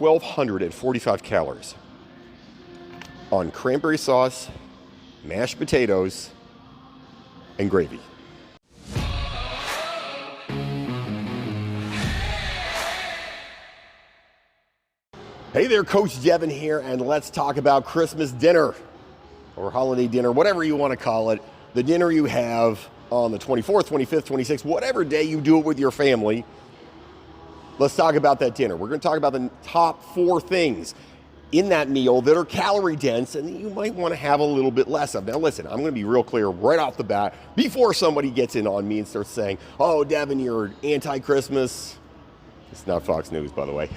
1,245 calories on cranberry sauce, mashed potatoes, and gravy. Hey there, Coach Devin here, and let's talk about Christmas dinner or holiday dinner, whatever you want to call it. The dinner you have on the 24th, 25th, 26th, whatever day you do it with your family. Let's talk about that dinner. We're going to talk about the top 4 things in that meal that are calorie dense and that you might want to have a little bit less of. Now listen, I'm going to be real clear right off the bat before somebody gets in on me and starts saying, oh, Devin, you're anti-Christmas. It's not Fox News, by the way.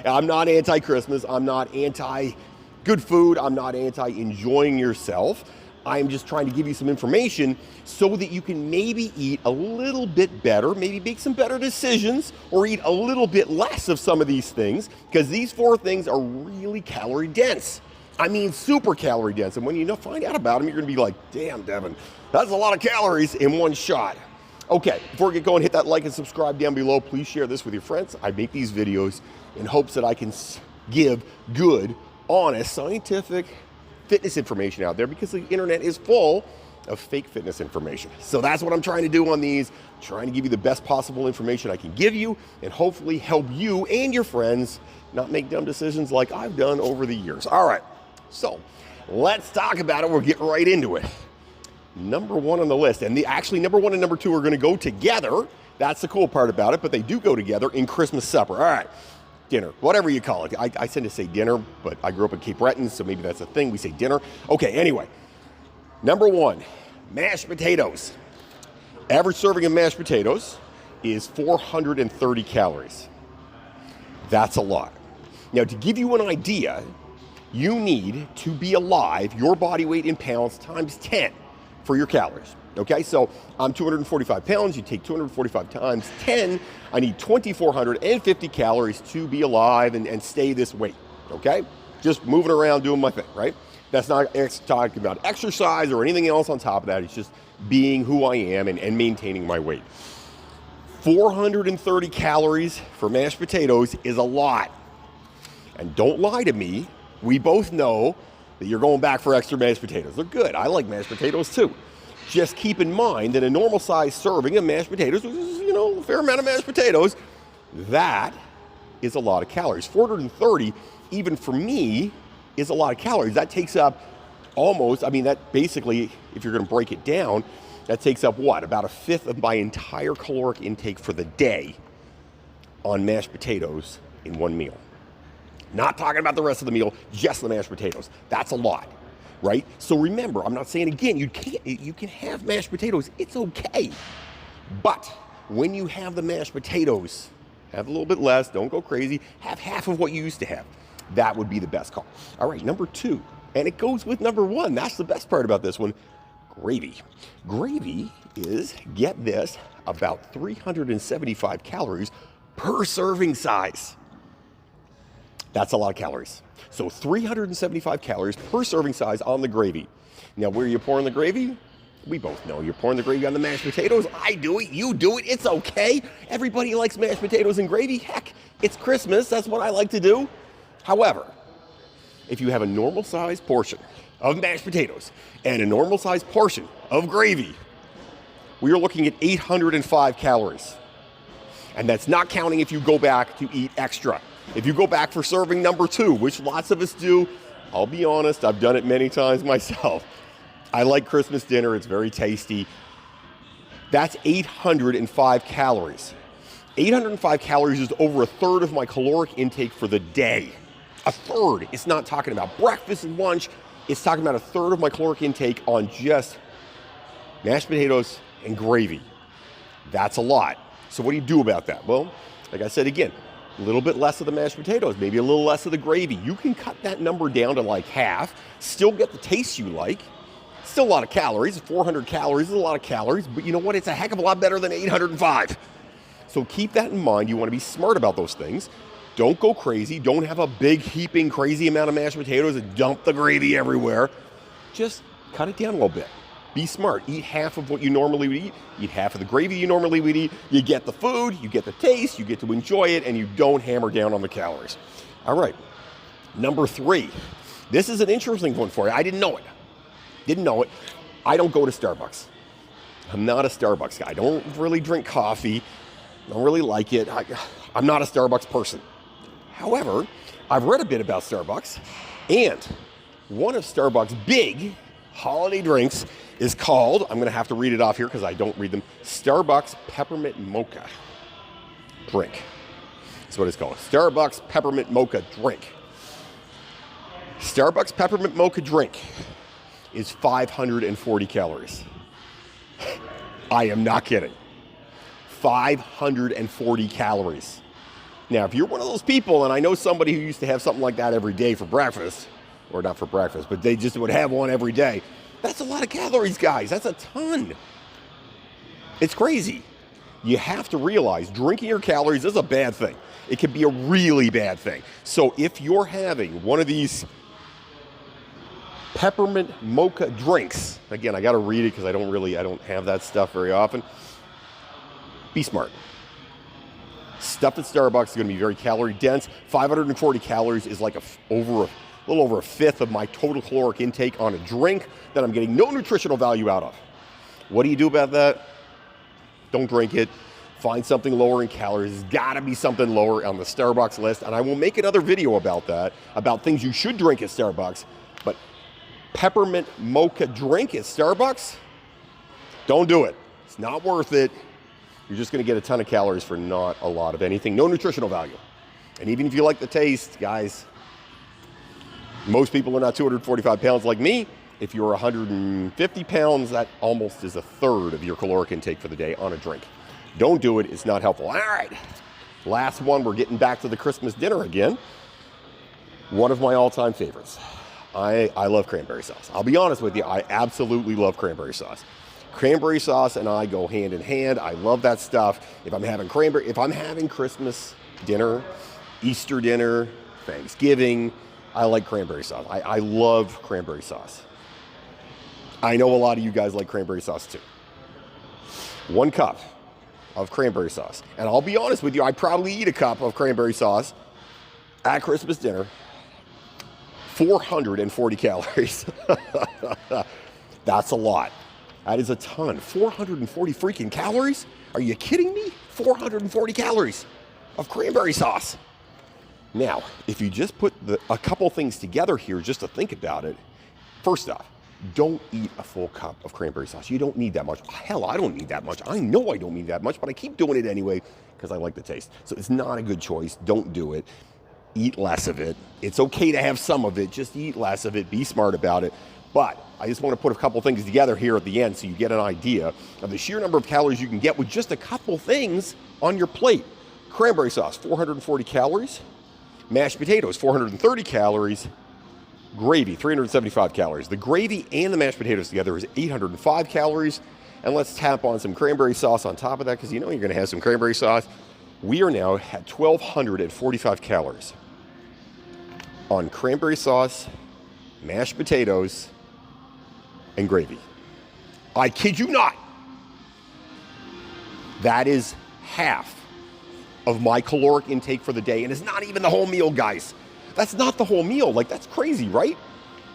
I'm not anti-Christmas. I'm not anti-good food. I'm not anti-enjoying yourself. I'm just trying to give you some information so that you can maybe eat a little bit better, maybe make some better decisions, or eat a little bit less of some of these things, because these 4 things are really calorie dense. I mean, super calorie dense. And when you find out about them, you're going to be like, damn, Devin, that's a lot of calories in one shot. Okay, before we get going, hit that like and subscribe down below. Please share this with your friends. I make these videos in hopes that I can give good, honest, scientific fitness information out there, because the internet is full of fake fitness information. So that's what I'm trying to do on these, trying to give you the best possible information I can give you and hopefully help you and your friends not make dumb decisions like I've done over the years. All right, so let's talk about it. We'll get right into it. Number 1 on the list, and actually number 1 and number 2 are going to go together. That's the cool part about it, but they do go together in Christmas supper. All right, dinner, whatever you call it. I tend to say dinner, but I grew up in Cape Breton, so maybe that's a thing. We say dinner. Okay, anyway, number 1, mashed potatoes. Average serving of mashed potatoes is 430 calories. That's a lot. Now, to give you an idea, you need to be alive, your body weight in pounds times 10. For your calories, okay? So I'm 245 pounds, you take 245 times 10, I need 2,450 calories to be alive and stay this weight, okay? Just moving around doing my thing, right? That's not talking about exercise or anything else on top of that, it's just being who I am and maintaining my weight. 430 calories for mashed potatoes is a lot. And don't lie to me, we both know that you're going back for extra mashed potatoes. They're good. I like mashed potatoes too. Just keep in mind that a normal size serving of mashed potatoes, which is, a fair amount of mashed potatoes, that is a lot of calories. 430, even for me, is a lot of calories. That takes up almost, that basically, if you're going to break it down, that takes up what? About 1/5 of my entire caloric intake for the day on mashed potatoes in one meal. Not talking about the rest of the meal, just the mashed potatoes. That's a lot, right? So remember, I'm not saying again, you can have mashed potatoes, it's okay. But when you have the mashed potatoes, have a little bit less, don't go crazy, have half of what you used to have. That would be the best call. All right, number 2, and it goes with number 1. That's the best part about this one, gravy. Gravy is, get this, about 375 calories per serving size. That's a lot of calories. So 375 calories per serving size on the gravy. Now, where are you pouring the gravy? We both know you're pouring the gravy on the mashed potatoes. I do it, you do it, it's okay. Everybody likes mashed potatoes and gravy. Heck, it's Christmas, that's what I like to do. However, if you have a normal size portion of mashed potatoes and a normal size portion of gravy, we are looking at 805 calories. And that's not counting if you go back to eat extra. If you go back for serving number 2, which lots of us do, I'll be honest, I've done it many times myself. I like Christmas dinner, it's very tasty. That's 805 calories. 805 calories is over 1/3 of my caloric intake for the day. 1/3. It's not talking about breakfast and lunch. It's talking about 1/3 of my caloric intake on just mashed potatoes and gravy. That's a lot. So what do you do about that? Well, like I said again, a little bit less of the mashed potatoes, maybe a little less of the gravy. You can cut that number down to like half, still get the taste you like. Still a lot of calories. 400 calories is a lot of calories, but you know what? It's a heck of a lot better than 805. So keep that in mind. You want to be smart about those things. Don't go crazy. Don't have a big heaping crazy amount of mashed potatoes and dump the gravy everywhere. Just cut it down a little bit. Be smart. Eat half of what you normally would eat. Eat half of the gravy you normally would eat. You get the food, you get the taste, you get to enjoy it, and you don't hammer down on the calories. All right. Number 3. This is an interesting one for you. I didn't know it. I don't go to Starbucks. I'm not a Starbucks guy. I don't really drink coffee. I don't really like it. I'm not a Starbucks person. However, I've read a bit about Starbucks, and one of Starbucks' big holiday drinks is called, I'm going to have to read it off here because I don't read them, Starbucks Peppermint Mocha drink. That's what it's called. Starbucks Peppermint Mocha drink. Starbucks Peppermint Mocha drink is 540 calories. I am not kidding. 540 calories. Now, if you're one of those people, and I know somebody who used to have something like that every day for breakfast, or not for breakfast, but they just would have one every day, that's a lot of calories, guys. That's a ton. It's crazy. You have to realize drinking your calories is a bad thing. It can be a really bad thing. So if you're having one of these peppermint mocha drinks, again, I got to read it because I don't have that stuff very often. Be smart. Stuff at Starbucks is going to be very calorie dense. 540 calories is like a little over a fifth of my total caloric intake on a drink that I'm getting no nutritional value out of. What do you do about that? Don't drink it. Find something lower in calories. There's got to be something lower on the Starbucks list, and I will make another video about that, about things you should drink at Starbucks. But peppermint mocha drink at Starbucks, don't do it. It's not worth it. You're just going to get a ton of calories for not a lot of anything. No nutritional value. And even if you like the taste, guys, most people are not 245 pounds like me. If you're 150 pounds, that almost is a third of your caloric intake for the day on a drink. Don't do it. It's not helpful. All right. Last one. We're getting back to the Christmas dinner again. One of my all-time favorites. I love cranberry sauce. I'll be honest with you. I absolutely love cranberry sauce. Cranberry sauce and I go hand in hand. I love that stuff. If I'm having Christmas dinner, Easter dinner, Thanksgiving, I like cranberry sauce. I love cranberry sauce. I know a lot of you guys like cranberry sauce too. 1 cup of cranberry sauce. And I'll be honest with you, I'd probably eat a cup of cranberry sauce at Christmas dinner. 440 calories. That's a lot. That is a ton. 440 freaking calories? Are you kidding me? 440 calories of cranberry sauce. Now, if you just put a couple things together here just to think about it, first off, don't eat a full cup of cranberry sauce. You don't need that much. Hell, I don't need that much. I know I don't need that much, but I keep doing it anyway because I like the taste. So it's not a good choice. Don't do it. Eat less of it. It's okay to have some of it. Just eat less of it. Be smart about it. But I just want to put a couple things together here at the end so you get an idea of the sheer number of calories you can get with just a couple things on your plate. Cranberry sauce, 440 calories. Mashed potatoes, 430 calories. Gravy, 375 calories. The gravy and the mashed potatoes together is 805 calories. And let's tap on some cranberry sauce on top of that because you know you're going to have some cranberry sauce. We are now at 1,245 calories on cranberry sauce, mashed potatoes, and gravy. I kid you not. That is half of my caloric intake for the day, and it's not even the whole meal, guys. That's not the whole meal. Like, that's crazy, right?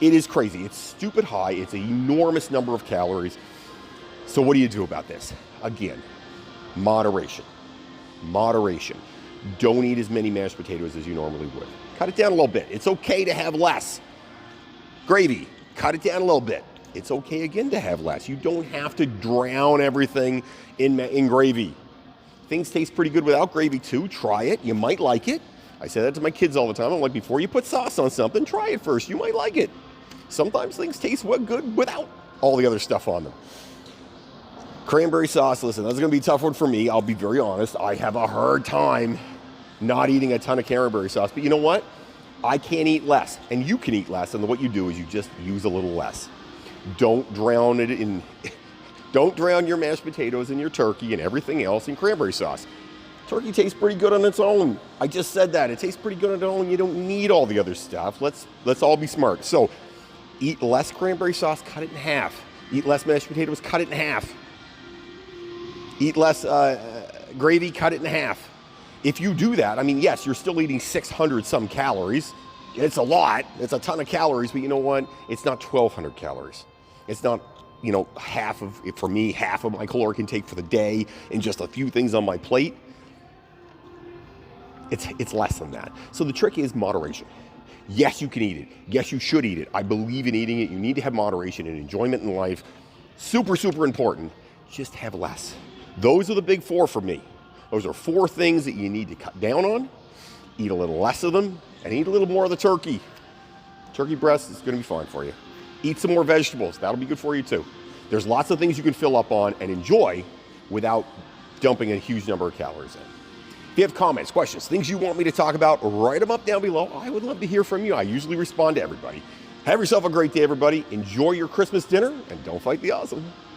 It is crazy. It's stupid high. It's an enormous number of calories. So what do you do about this? Again, moderation. Moderation. Don't eat as many mashed potatoes as you normally would. Cut it down a little bit. It's okay to have less. Gravy, cut it down a little bit. It's okay again to have less. You don't have to drown everything in gravy. Things taste pretty good without gravy too. Try it. You might like it. I say that to my kids all the time. I'm like, before you put sauce on something, try it first. You might like it. Sometimes things taste good without all the other stuff on them. Cranberry sauce, listen, that's going to be a tough one for me. I'll be very honest. I have a hard time not eating a ton of cranberry sauce. But you know what? I can't eat less. And you can eat less. And what you do is you just use a little less. Don't drown it in... Don't drown your mashed potatoes and your turkey and everything else in cranberry sauce. Turkey tastes pretty good on its own. I just said that. It tastes pretty good on its own. You don't need all the other stuff. Let's all be smart. So eat less cranberry sauce, cut it in half. Eat less mashed potatoes, cut it in half. Eat less gravy, cut it in half. If you do that, I mean, yes, you're still eating 600 some calories. It's a lot. It's a ton of calories, but you know what? It's not 1,200 calories. It's not, half of my caloric intake for the day and just a few things on my plate. It's less than that. So the trick is moderation. Yes, you can eat it. Yes, you should eat it. I believe in eating it. You need to have moderation and enjoyment in life. Super, super important. Just have less. Those are the big four for me. Those are 4 things that you need to cut down on, eat a little less of them, and eat a little more of the turkey. Turkey breast is going to be fine for you. Eat some more vegetables. That'll be good for you too. There's lots of things you can fill up on and enjoy without dumping a huge number of calories in. If you have comments, questions, things you want me to talk about, write them up down below. I would love to hear from you. I usually respond to everybody. Have yourself a great day, everybody. Enjoy your Christmas dinner, and don't fight the awesome.